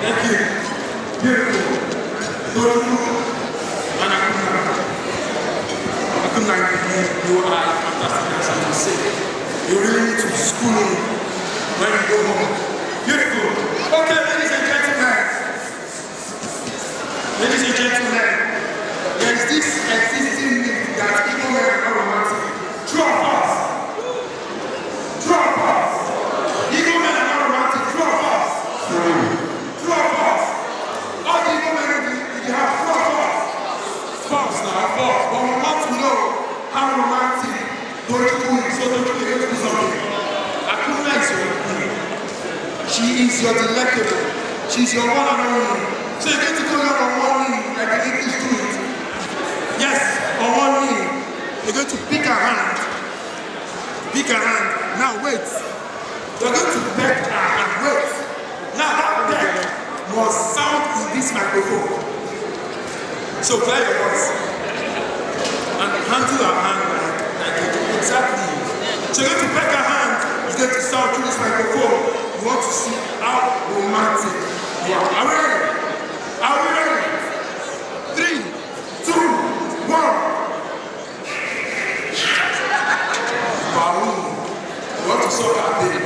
Thank you. Beautiful. You are fantastic as I must say. You really need to school in when you go home. Beautiful. Okay, ladies and gentlemen. Ladies and gentlemen, there is this existing myth that Igbo men are not romantic. True or false? True or false? Igbo men are not romantic. True or false? True. True or false? All the Igbo men in the house, true or false? False now, false. But we want to know how romantic don't you do it, so don't you begin to do something. Akuna is your queen. She is your delectable. She is your one and only. So you're going to go down on one knee like the English do it. Yes, on one knee. You're going to pick her hand. Pick her hand. Now wait. You're going to beg her and wait. Now that beg must sound in this microphone. So clear your voice. And handle her hand like exactly. So you're going to beg her hand. It's going to sound through this microphone. You want to see how romantic you are. Are we ready? Are we ready? 3, 2, 1. Wow. You want to solve that thing.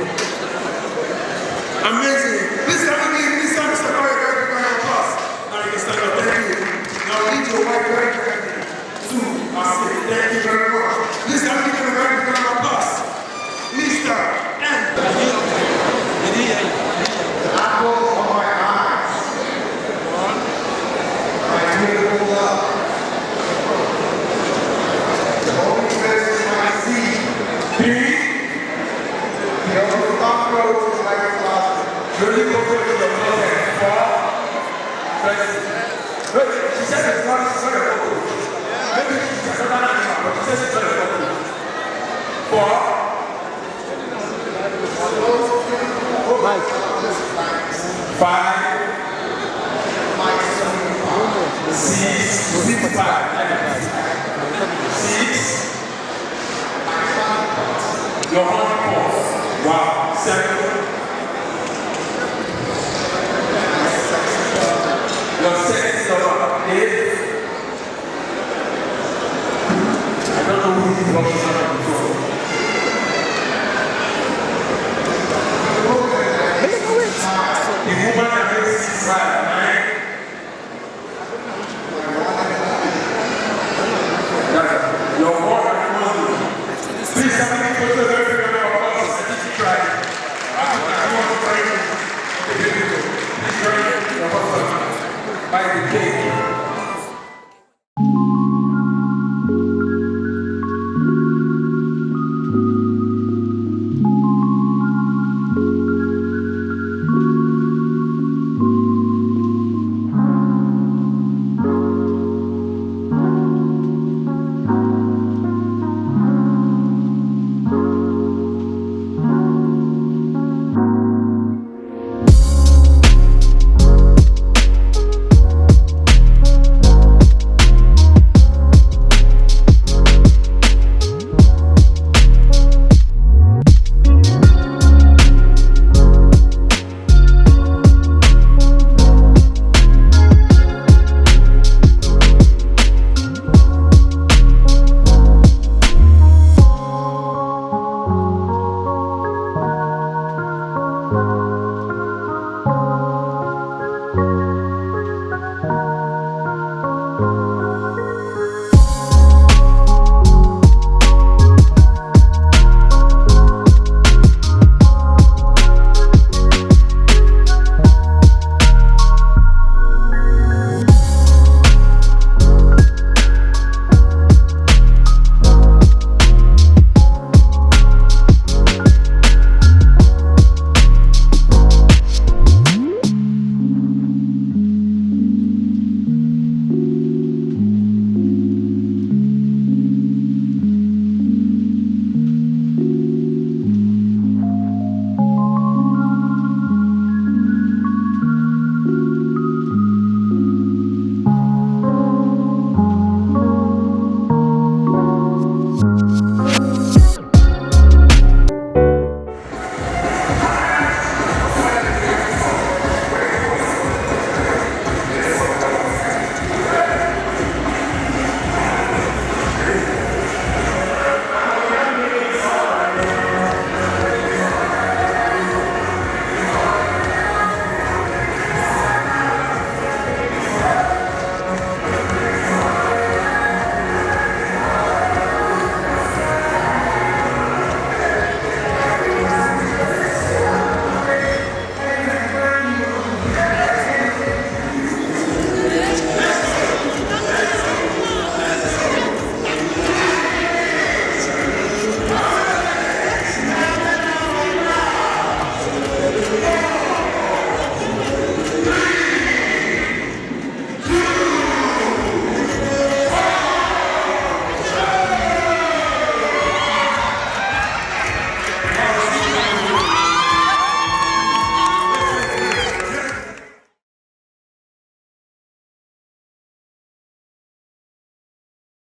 Amazing. Please can we give this time Mr. Corey a very big round of applause. Now you can stand up. Thank you. Now lead your wife very carefully. 2, I say thank you very much. Please can we give him a very big round of applause. Mr. N. Apple of my eyes. My beautiful love. The only place in my seed. B. The only cockroach is like a closet. Really go for the okay. 4. Look, she said it's not a cockroach. Maybe she's another animal, but she says it's not a cockroach. 4. 5, 6, 6, your hand pause. Wow, 7.